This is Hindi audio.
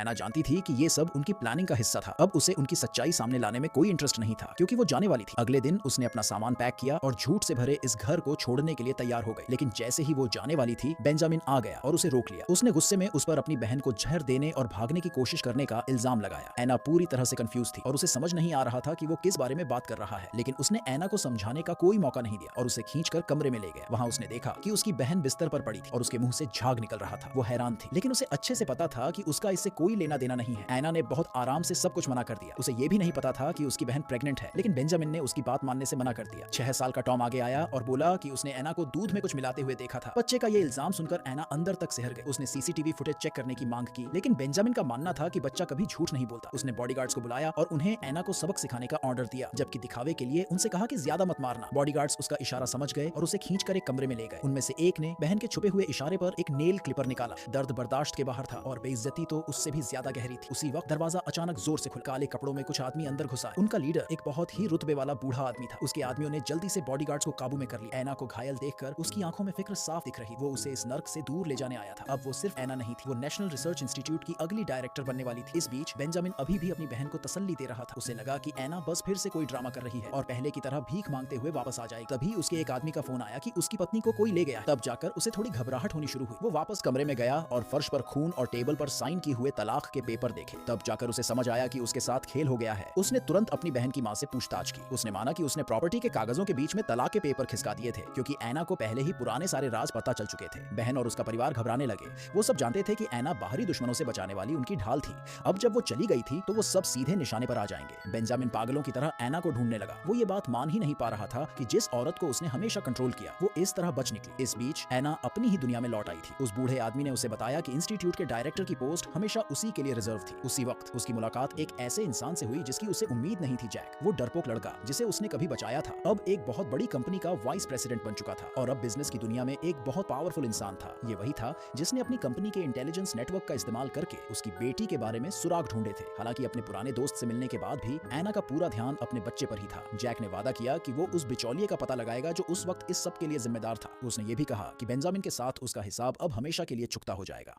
एना जानती थी कि ये सब उनकी प्लानिंग का हिस्सा था। अब उसे उनकी सच्चाई सामने लाने में कोई इंटरेस्ट नहीं था क्योंकि वो जाने वाली थी। अगले दिन उसने अपना सामान पैक किया और झूठ से भरे इस घर को छोड़ने के लिए तैयार हो गई। लेकिन जैसे ही वो जाने वाली थी, बेंजामिन आ गया और उसे रोक लिया। उसने गुस्से में उस पर अपनी बहन को जहर देने और भागने की कोशिश करने का इल्जाम लगाया। एना पूरी तरह से कंफ्यूज थी और उसे समझ नहीं आ रहा था कि वो किस बारे में बात कर रहा है। लेकिन उसने एना को समझाने का कोई मौका नहीं दिया और उसे खींचकर कमरे में ले गया। वहां उसने देखा कि उसकी बहन बिस्तर पर पड़ी थी और उसके मुंह से झाग निकल रहा था। वो हैरान थी, लेकिन उसे अच्छे से पता था कि उसका इससे कोई लेना देना नहीं है। एना ने बहुत आराम से सब कुछ मना कर दिया। उसे ये भी नहीं पता था कि उसकी बहन प्रेग्नेंट है, लेकिन बेंजामिन ने उसकी बात मानने से मना कर दिया। 6 साल का टॉम आगे आया और बोला कि उसने एना को दूध में कुछ मिलाते हुए देखा था। बच्चे का ये इल्जाम सुनकर एना अंदर तक सिहर गई। उसने सीसीटीवी फुटेज चेक करने की मांग की, लेकिन बेंजामिन का मानना था कि बच्चा कभी झूठ नहीं बोलता। उसने बॉडीगार्ड्स को बुलाया और उन्हें एना को सबक सिखाने का ऑर्डर दिया, जबकि दिखावे के लिए उनसे कहा कि ज्यादा मत मारना। बॉडीगार्ड्स उसका इशारा समझ गए और उसे खींचकर एक कमरे में ले गए। उनमें से एक ने बहन के छुपे हुए इशारे पर एक नेल क्लिपर निकाला। दर्द बर्दाश्त के बाहर था और बेइज्जती तो उससे भी ज्यादा गहरी थी। उसी वक्त दरवाजा अचानक जोर से खुला। काले कपड़ों में कुछ आदमी अंदर घुसा। उनका लीडर एक बहुत ही रुतबे वाला बूढ़ा आदमी था। उसके आदमियों ने जल्दी से बॉडीगार्ड्स को काबू में कर लिया। एना को घायल देखकर उसकी आंखों में फिक्र साफ दिख रही। वो उसे इस नर्क से दूर ले जाने आया था। अब वो सिर्फ एना नहीं थी, वो नेशनल रिसर्च इंस्टीट्यूट की अगली डायरेक्टर बनने वाली थी। इस बीच बेंजामिन अभी भी अपनी बहन को तसल्ली दे रहा था। उसे लगा कि एना बस फिर से कोई ड्रामा कर रही है और पहले की तरह भीख मांगते हुए वापस आ जाएगी। तभी उसके एक आदमी का फोन आया कि उसकी पत्नी को कोई ले गया। तब जाकर उसे थोड़ी घबराहट होनी शुरू हुई। वो वापस कमरे में गया और फर्श पर खून और टेबल पर साइन किए हुए तलाक के पेपर देखे। तब जाकर उसे समझ आया कि उसके साथ खेल हो गया है। उसने तुरंत अपनी बहन की मां से पूछताछ की। उसने माना कि उसने प्रॉपर्टी के कागजों के बीच में तलाक के पेपर खिसका दिए थे क्योंकि एना को पहले ही पुराने सारे राज पता चल चुके थे। बहन और उसका परिवार घबराने लगे। वो सब जानते थे कि एना बाहरी दुश्मनों से बचाने वाली उनकी ढाल थी। अब जब वो चली गई थी तो वो सब सीधे निशाने पर आ जाएंगे। बेंजामिन पागलों की तरह एना को ढूंढने लगा। वो ये बात मान ही नहीं पा रहा था कि जिस औरत को उसने हमेशा कंट्रोल किया वो इस तरह बच निकली। इस बीच एना अपनी ही दुनिया में लौट आई थी। उस बूढ़े आदमी ने उसे बताया कि इंस्टीट्यूट के डायरेक्टर की पोस्ट हमेशा उसी के लिए रिजर्व थी। उसी वक्त उसकी मुलाकात एक ऐसे इंसान से हुई जिसकी उसे उम्मीद नहीं थी। जैक, वो डरपोक लड़का जिसे उसने कभी बचाया था, अब एक बहुत बड़ी कंपनी का वाइस प्रेसिडेंट बन चुका था और अब बिजनेस की दुनिया में एक बहुत पावरफुल इंसान था। ये वही था जिसने अपनी कंपनी के इंटेलिजेंस नेटवर्क का इस्तेमाल करके उसकी बेटी के बारे में सुराग ढूंढे थे। हालांकि अपने पुराने दोस्त से मिलने के बाद भी एना का पूरा ध्यान अपने बच्चे पर ही था। जैक ने वादा किया कि वो उस बिचौलिए का पता लगाएगा जो उस वक्त इस सब के लिए जिम्मेदार था। उसने ये भी कहा कि बेंजामिन के साथ उसका हिसाब अब हमेशा के लिए चुकता हो जाएगा।